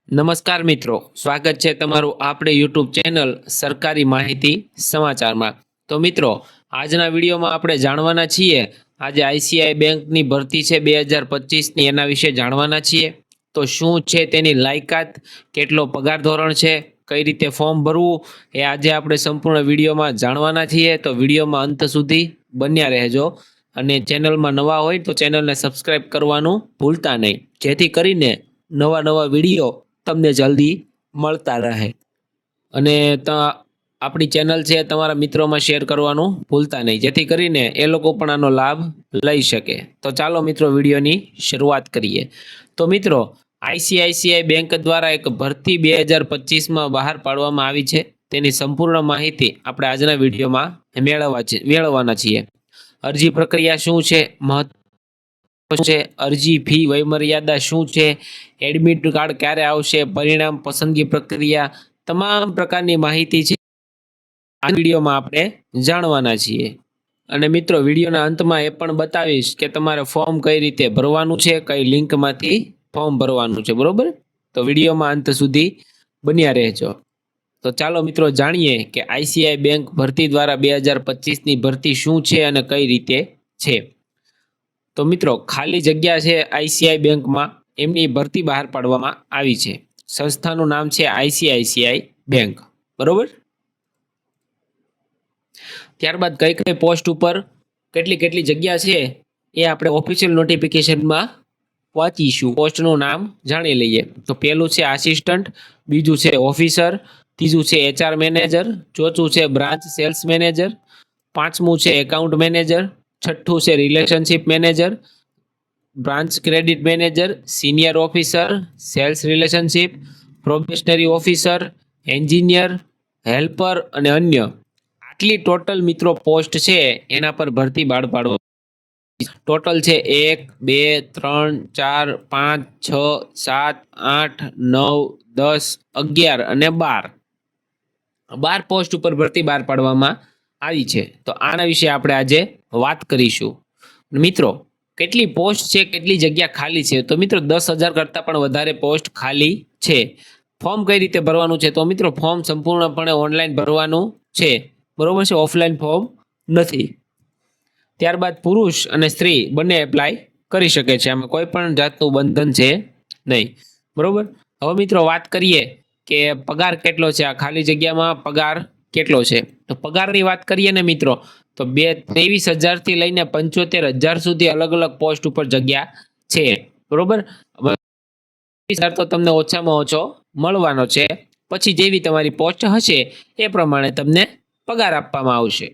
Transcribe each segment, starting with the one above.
નમસ્કાર મિત્રો, સ્વાગત છે તમારું આપણે યુટ્યુબ ચેનલ સરકારી માહિતી સમાચારમાં। તો મિત્રો, આજના વિડીયોમાં આપણે જાણવાના છીએ આજે આઈસીઆઈ બેંકની ભરતી છે 2025ની, એના વિશે જાણવાના છીએ। તો શું છે તેની લાયકાત, કેટલો પગાર ધોરણ છે, કઈ રીતે ફોર્મ ભરવું, એ આજે આપણે સંપૂર્ણ વિડીયોમાં જાણવાના છીએ। તો વિડીયોમાં અંત સુધી બન્યા રહેજો અને ચેનલમાં નવા હોય તો ચેનલને સબસ્ક્રાઇબ કરવાનું ભૂલતા નહીં, જેથી કરીને નવા વિડીયો તમને જલ્દી મળતા રહે। અને આપણી ચેનલ છે તમારા મિત્રોમાં શેર કરવાનું ભૂલતા નહીં, જેથી કરીને એ લોકો પણ આનો લાભ લઈ શકે। તો ચાલો મિત્રો, વિડીયોની શરૂઆત કરીએ। તો મિત્રો, આઈસીઆઈસીઆઈ બેંક દ્વારા એક ભરતી 2025માં બહાર પાડવામાં આવી છે, તેની સંપૂર્ણ માહિતી આપણે આજના વિડીયોમાં મેળવવાના છીએ। અરજી પ્રક્રિયા શું છે, મહત્વ છે, અરજી ફી વયમર્યાદા શું છે, એડમિટ કાર્ડ ક્યારે આવશે, પરિણામ, પસંદગી પ્રક્રિયા, તમામ પ્રકારની માહિતી છે આ વિડીયોમાં આપણે જાણવાના છીએ। અને મિત્રો, વિડીયોના અંતમાં એ પણ બતાવીશ કે તમારે ફોર્મ કઈ રીતે ભરવાનું છે, કઈ લિંકમાંથી ફોર્મ ભરવાનું છે, બરોબર? તો વિડીયોમાં અંત સુધી બન્યા રહેજો। તો ચાલો મિત્રો, જાણીએ કે આઈસીઆઈ બેંક ભરતી દ્વારા 2025ની ભરતી શું છે અને કઈ રીતે છે। તો મિત્રો, ખાલી જગ્યા છે આઈસીઆઈ બેંકમાં, એમની ભરતી બહાર પાડવામાં આવી છે। સંસ્થાનું નામ છે આઈસીઆઈસીઆઈ બેંક, બરોબર? ત્યારબાદ કઈ કઈ પોસ્ટ ઉપર કેટલી જગ્યા છે એ આપણે ઓફિશિયલ નોટિફિકેશનમાં વાંચીશું। પોસ્ટનું નામ જાણી લઈએ। તો પહેલું છે આસિસ્ટન્ટ, બીજું છે ઓફિસર, ત્રીજું છે એચઆર મેનેજર, ચોથું છે બ્રાન્ચ સેલ્સ મેનેજર, પાંચમું છે એકાઉન્ટ મેનેજર, છઠ્ઠું છે relationship manager, branch credit manager, senior officer, sales relationship, probationary officer, engineer, helper અને અન્ય। આટલી ટોટલ મિત્રો પોસ્ટ છે એના પર ભરતી બહાર પાડવા ટોટલ છે 1 2 3 4 5 6 7 8 9 10 11 અને 12 પોસ્ટ ઉપર ભરતી બહાર પાડવામાં આવી છે। તો આના વિશે આપણે આજે વાત કરીશું। મિત્રો, કેટલી પોસ્ટ છે, કેટલી જગ્યા ખાલી છે? તો મિત્રો, 10,000 કરતાં પણ વધારે પોસ્ટ ખાલી છે। ફોર્મ કઈ રીતે ભરવાનું છે? તો મિત્રો, ફોર્મ સંપૂર્ણપણે ઓનલાઈન ભરવાનું છે, બરોબર છે, ઓફલાઈન ફોર્મ નથી। ત્યારબાદ પુરુષ અને સ્ત્રી બંને એપ્લાય કરી શકે છે, આમાં કોઈ પણ જાતનું બંધન છે નહીં, બરોબર? હવે મિત્રો, વાત કરીએ કે પગાર કેટલો છે, આ ખાલી જગ્યામાં પગાર કેટલો છે? તો પગારની વાત કરીએ ને મિત્રો, તો 23,000 થી લઈને 75,000 સુધી અલગ અલગ પોસ્ટ ઉપર જગ્યા છે, બરોબર? 23,000 તો તમને ઓછામાં ઓછો મળવાનો છે, પછી જેવી તમારી પોસ્ટ હશે એ પ્રમાણે તમને પગાર આપવામાં આવશે।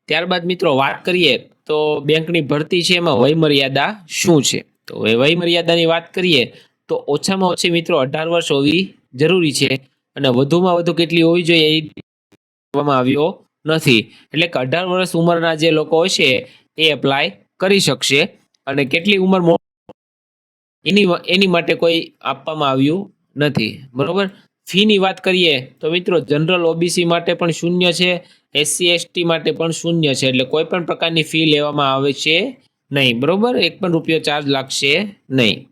ત્યારબાદ મિત્રો, વાત કરીએ તો બેંકની ભરતી છે એમાં વયમર્યાદા શું છે? તો વયમર્યાદાની વાત કરીએ તો ઓછામાં ઓછી મિત્રો 18 વર્ષ હોવી જરૂરી છે, અને વધુમાં વધુ કેટલી હોવી જોઈએ એ કહેવામાં આવ્યો નથી। એટલે કે 18 વર્ષ ઉંમરના જે લોકો હશે એ એપ્લાય કરી શકશે, અને કેટલી ઉંમર એની માટે કોઈ આપવામાં આવ્યું નથી, બરોબર? ફીની વાત કરીએ તો મિત્રો, જનરલ ઓબીસી માટે પણ શૂન્ય છે, એસસી એસટી માટે પણ શૂન્ય છે, એટલે કોઈ પણ પ્રકારની ફી લેવામાં આવે છે નહીં, બરોબર? 1 પણ રૂપિયો ચાર્જ લાગશે નહીં।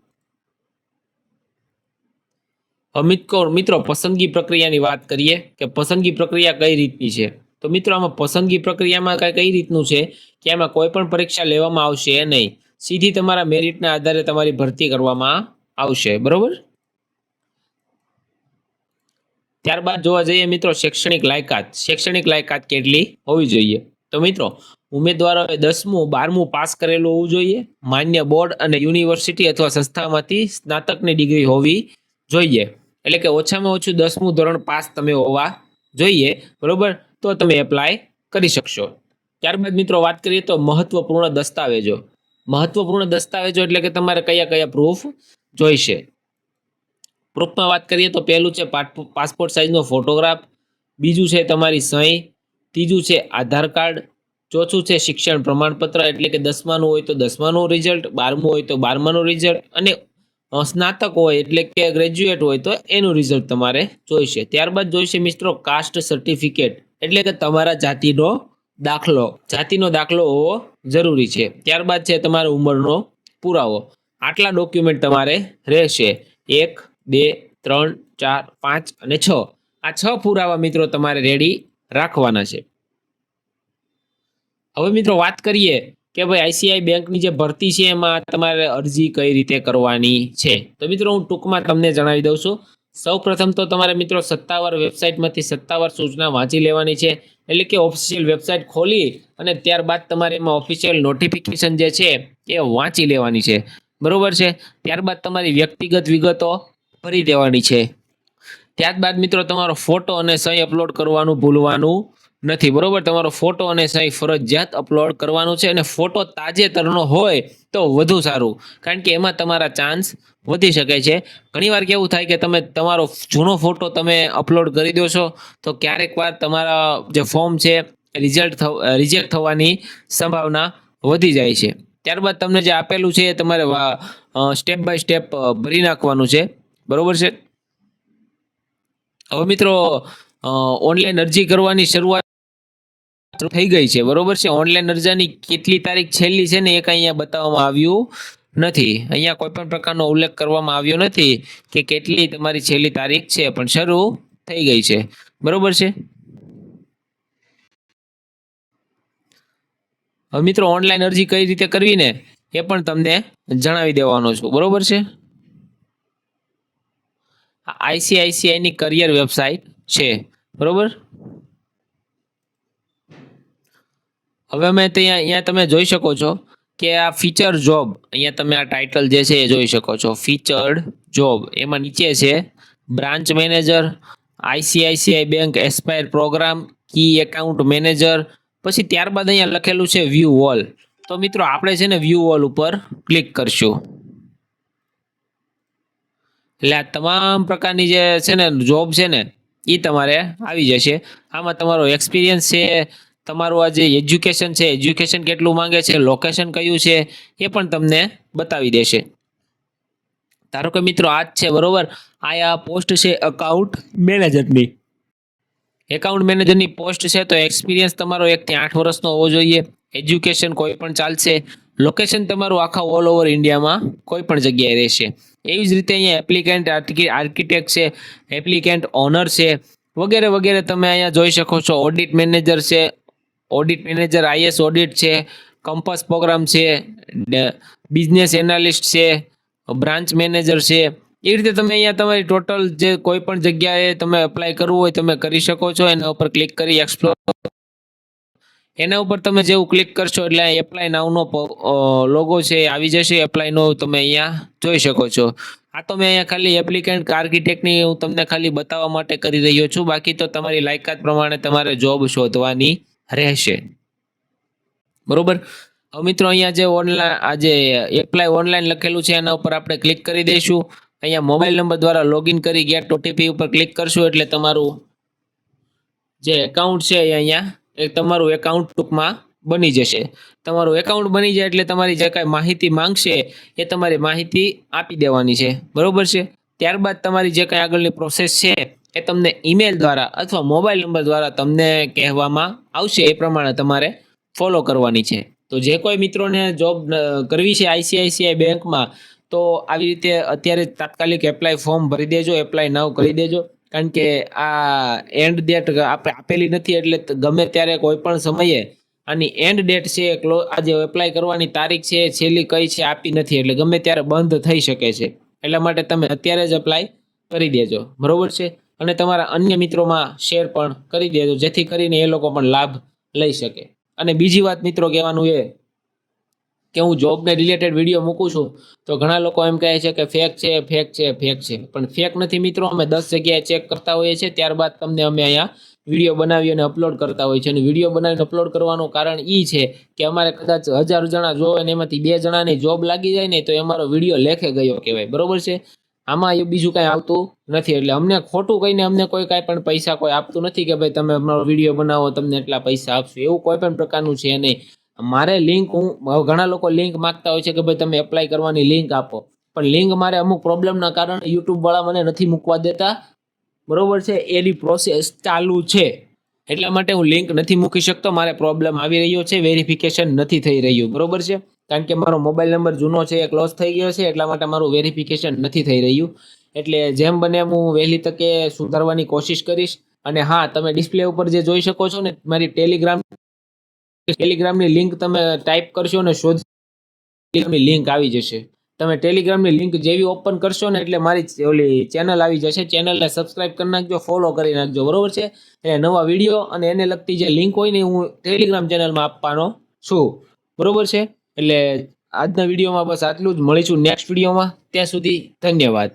મિત્રો, પસંદગી પ્રક્રિયાની વાત કરીએ કે પસંદગી પ્રક્રિયા કઈ રીતની છે? તો મિત્રો, આમાં પસંદગી પ્રક્રિયામાં કઈ રીતનું છે કે આમાં કોઈ પણ પરીક્ષા લેવામાં આવશે નહીં, સીધી તમારા મેરિટના આધારે તમારી ભરતી કરવામાં આવશે, બરોબર? ત્યારબાદ જોવા જઈએ મિત્રો, શૈક્ષણિક લાયકાત કેટલી હોવી જોઈએ? તો મિત્રો, ઉમેદવારોએ 10મું 12મું પાસ કરેલું હોવું જોઈએ, માન્ય બોર્ડ અને યુનિવર્સિટી અથવા સંસ્થામાંથી સ્નાતકની ડિગ્રી હોવી જોઈએ, એટલે કે ઓછામાં ઓછું 10મું ધોરણ પાસ તમે હોવા જોઈએ, બરોબર? તો તમે એપ્લાય કરી શકશો। ત્યારબાદ મિત્રો, વાત કરીએ તો મહત્વપૂર્ણ દસ્તાવેજો એટલે કે તમારે કયા પ્રૂફ જોઈશે? પ્રૂફમાં વાત કરીએ તો પહેલું છે પાસપોર્ટ સાઇઝનો ફોટોગ્રાફ, બીજું છે તમારી સહી, ત્રીજું છે આધાર કાર્ડ, ચોથું છે શિક્ષણ પ્રમાણપત્ર એટલે કે 10માનું હોય તો 10માનું રિઝલ્ટ, 12મું હોય તો 12માનું રિઝલ્ટ, અને સ્નાતક હોય એટલે કે ગ્રેજ્યુએટ હોય તો એનું રિઝલ્ટ તમારે જોઈશે। ત્યારબાદ જોઈશે મિત્રો કાસ્ટ સર્ટિફિકેટ એટલે કે તમારા જાતિનો દાખલો હોવો જરૂરી છે। ત્યારબાદ છે તમારા ઉંમરનો પુરાવો। આટલા ડોક્યુમેન્ટ તમારે રહેશે, 1 2 3, 4, 5 અને 6 આ 6 પુરાવા મિત્રો તમારે રેડી રાખવાના છે. હવે મિત્રો વાત કરીએ કે ભાઈ આઈસીઆઈ બેંકની જે ભરતી છે એમાં તમારે અરજી કઈ રીતે કરવાની છે. તો મિત્રો હું ટૂંકમાં તમને જણાવી દઉં છું. સૌ પ્રથમ તો તમારે મિત્રો સત્તાવાર વેબસાઇટમાંથી સત્તાવાર સૂચના વાંચી લેવાની છે, એટલે કે ઓફિશિયલ વેબસાઇટ ખોલી અને ત્યારબાદ તમારે એમાં ઓફિશિયલ નોટિફિકેશન જે છે એ વાંચી લેવાની છે. બરોબર છે. ત્યારબાદ તમારી વ્યક્તિગત વિગતો ભરી દેવાની છે. ત્યારબાદ મિત્રો તમારો ફોટો અને સહી અપલોડ કરવાનું ભૂલવાનું નથી. બરોબર, તમારો ફોટો અને સહી ફરજિયાત અપલોડ કરવાનું છે, અને ફોટો તાજેતરનો હોય તો વધુ સારું, કારણ કે એમાં તમારા ચાન્સ વધી શકે છે. ઘણીવાર કેવું થાય કે તમે તમારો જૂનો ફોટો તમે અપલોડ કરી દો છો તો ક્યારેક વાર તમારા જે ફોર્મ છે રિજેક્ટ થવાની સંભાવના વધી જાય છે. ત્યારબાદ તમને જે આપેલું છે એ તમારે સ્ટેપ બાય સ્ટેપ ભરી નાખવાનું છે. બરોબર છે. હવે મિત્રો ઓનલાઈન અરજી કરવાની શરૂઆત થઈ ગઈ છે. બરોબર છે. ઓનલાઈન અરજીની કેટલી તારીખ છેલ્લી છે ને એ કઈ અહીંયા બતાવવામાં આવ્યું નથી. અહીંયા કોઈ પણ પ્રકારનો ઉલ્લેખ કરવામાં આવ્યો નથી કે કેટલી તમારી છેલ્લી તારીખ છે, પણ શરૂ થઈ ગઈ છે. બરોબર છે. હવે મિત્રો ઓનલાઈન અરજી કઈ રીતે કરવી ને એ પણ તમને જણાવી દેવાનો છું. બરોબર છે. આઈસીઆઈસીઆઈ ની કરિયર વેબસાઇટ છે. બરોબર. હવે અમે અહીંયા તમે જોઈ શકો છો કે આ ફીચર જોબ, અહીંયા તમે આ ટાઇટલ જે છે એ જોઈ શકો છો, ફીચર્ડ જોબ. એમાં નીચે છે branch manager, ICICI bank aspire programme, key account manager. પછી ત્યારબાદ અહીંયા લખેલું છે વ્યૂ ઓલ. તો મિત્રો આપણે છે ને વ્યૂ ઓલ ઉપર ક્લિક કરશું એટલે આ તમામ પ્રકારની જે છે ને જોબ છે ને એ તમારે આવી જશે. આમાં તમારો એક્સપિરિયન્સ છે, તમારું આ જે એજ્યુકેશન છે, એજ્યુકેશન કેટલું માંગે છે, લોકેશન કયું છે એ પણ તમને બતાવી દેશે. ધારો કે મિત્રો આ જ છે. બરોબર, આ પોસ્ટ છે એકાઉન્ટ મેનેજરની. એકાઉન્ટ મેનેજરની પોસ્ટ છે તો એક્સપિરિયન્સ તમારો 1 થી 8 વર્ષનો હોવો જોઈએ. એજ્યુકેશન કોઈ પણ ચાલશે. લોકેશન તમારું આખા ઓલ ઓવર ઇન્ડિયામાં કોઈ પણ જગ્યાએ રહેશે. એવી જ રીતે અહીંયા એપ્લિકેન્ટ આર્કિટેક્ટ છે, એપ્લિકેન્ટ ઓનર છે, વગેરે વગેરે તમે અહીંયા જોઈ શકો છો. ઓડિટ મેનેજર છે, ઓડિટ મેનેજર આઈએસ ઓડિટ છે, કંપાસ પ્રોગ્રામ છે, બિઝનેસ એનાલિસ્ટ છે, બ્રાન્ચ મેનેજર છે. એ રીતે તમે અહીંયા તમારી ટોટલ જે કોઈ પણ જગ્યાએ તમે એપ્લાય કરવું હોય તમે કરી શકો છો. એના ઉપર ક્લિક કરી એક્સપ્લોર, એના ઉપર તમે જેવું ક્લિક કરશો એટલે એપ્લાય નાવનો લોગો છે એ આવી જશે. એપ્લાય નો તમે અહીંયા જોઈ શકો છો. આ તો મેં અહીંયા ખાલી એપ્લિકેન્ટ આર્કિટેક્ટની હું તમને ખાલી બતાવવા માટે કરી રહ્યો છું. બાકી તો તમારી લાયકાત પ્રમાણે તમારે જોબ શોધવાની રહેશે. બરોબર. હવે મિત્રો અહીંયા જે ઓનલાઈન આ જે એપ્લાય ઓનલાઈન લખેલું છે એના ઉપર આપણે ક્લિક કરી દઈશું. અહીંયા મોબાઈલ નંબર દ્વારા લોગિન કરી ગેટ ઓટીપી ઉપર ક્લિક કરશું એટલે તમારું જે એકાઉન્ટ છે એ અહીંયા તમારું એકાઉન્ટ ટૂંકમાં બની જશે. તમારું એકાઉન્ટ બની જાય એટલે તમારી જે કાંઈ માહિતી માંગશે એ તમારી માહિતી આપી દેવાની છે. બરોબર છે. ત્યારબાદ તમારી જે કાંઈ આગળની પ્રોસેસ છે એ તમને ઈમેલ દ્વારા અથવા મોબાઈલ નંબર દ્વારા તમને કહેવામાં આવશે. એ પ્રમાણે તમારે ફોલો કરવાની છે. તો જે કોઈ મિત્રોને જોબ કરવી છે આઈસીઆઈસીઆઈ બેંકમાં તો આવી રીતે અત્યારે તાત્કાલિક એપ્લાય ફોર્મ ભરી દેજો, એપ્લાય નાવ કરી દેજો. કારણ કે આ એન્ડ ડેટ આપણે આપેલી નથી એટલે ગમે ત્યારે કોઈ પણ સમયે આની એન્ડ ડેટ છે આ જે એપ્લાય કરવાની તારીખ છે છેલ્લી કઈ છે આપી નથી, એટલે ગમે ત્યારે બંધ થઈ શકે છે. એટલા માટે તમે અત્યારે જ એપ્લાય કરી દેજો. બરોબર છે. અને તમારા અન્ય મિત્રોમાં શેર પણ કરી દેજો જેથી કરીને એ લોકો પણ લાભ લઈ શકે. અને બીજી વાત મિત્રો કહેવાનું એ કે હું જોબને રિલેટેડ વિડીયો મૂકું છું તો ઘણા લોકો એમ કહે છે કે ફેક છે, ફેક છે, ફેક છે, પણ ફેક નથી મિત્રો. અમે 10 જગ્યાએ ચેક કરતા હોઈએ છીએ, ત્યારબાદ તમને અમે અહીંયા વિડીયો બનાવી અને અપલોડ કરતા હોઈએ છીએ. અને વિડીયો બનાવીને અપલોડ કરવાનું કારણ એ છે કે અમારે કદાચ 1000 જણા જોવે અને એમાંથી 2 જણાની જોબ લાગી જાય ને તો એ અમારો વિડીયો લેખે ગયો કહેવાય. બરોબર છે. આમાં એ બીજું કાંઈ આવતું નથી. એટલે અમને ખોટું કહીને અમને કોઈ કાંઈ પણ પૈસા કોઈ આપતું નથી કે ભાઈ તમે અમારો વિડીયો બનાવો તમને એટલા પૈસા આપશું, એવું કોઈ પણ પ્રકારનું છે નહીં. મારે લિંક ઘણા લોકો લિંક માંગતા હોય છે કે ભાઈ તમે એપ્લાય કરવાની લિંક આપો, પણ લિંક મારે અમુક પ્રોબ્લેમના કારણે યુટ્યુબ વાળા મને નથી મૂકવા દેતા. બરોબર છે. એની પ્રોસેસ ચાલુ છે એટલા માટે હું લિંક નથી મૂકી શકતો. મારે પ્રોબ્લેમ આવી રહ્યો છે, વેરિફિકેશન નથી થઈ રહ્યું. બરોબર છે. કારણ કે મારો મોબાઈલ નંબર જૂનો છે એ ક્લોઝ થઈ ગયો છે એટલા માટે મારું વેરિફિકેશન નથી થઈ રહ્યું. એટલે જેમ બને એમ હું વહેલી તકે સુધારવાની કોશિશ કરીશ. અને હા, તમે ડિસ્પ્લે ઉપર જે જોઈ શકો છો ને, મારી ટેલિગ્રામની લિંક તમે ટાઈપ કરશો ને શોધ, ટેલિગ્રામની લિંક આવી જશે. તમે ટેલિગ્રામની લિંક જેવી ઓપન કરશો ને એટલે મારી ઓલી ચેનલ આવી જશે. ચેનલને સબસ્ક્રાઇબ કરી નાખજો, ફોલો કરી નાખજો, બરોબર છે. એટલે નવા વિડીયો અને એને લગતી જે લિંક હોય ને હું ટેલિગ્રામ ચેનલમાં આપવાનો છું, બરોબર છે. એટલે આજના વિડીયોમાં બસ આટલું જ. મળીશું નેક્સ્ટ વિડીયોમાં. ત્યાં સુધી ધન્યવાદ.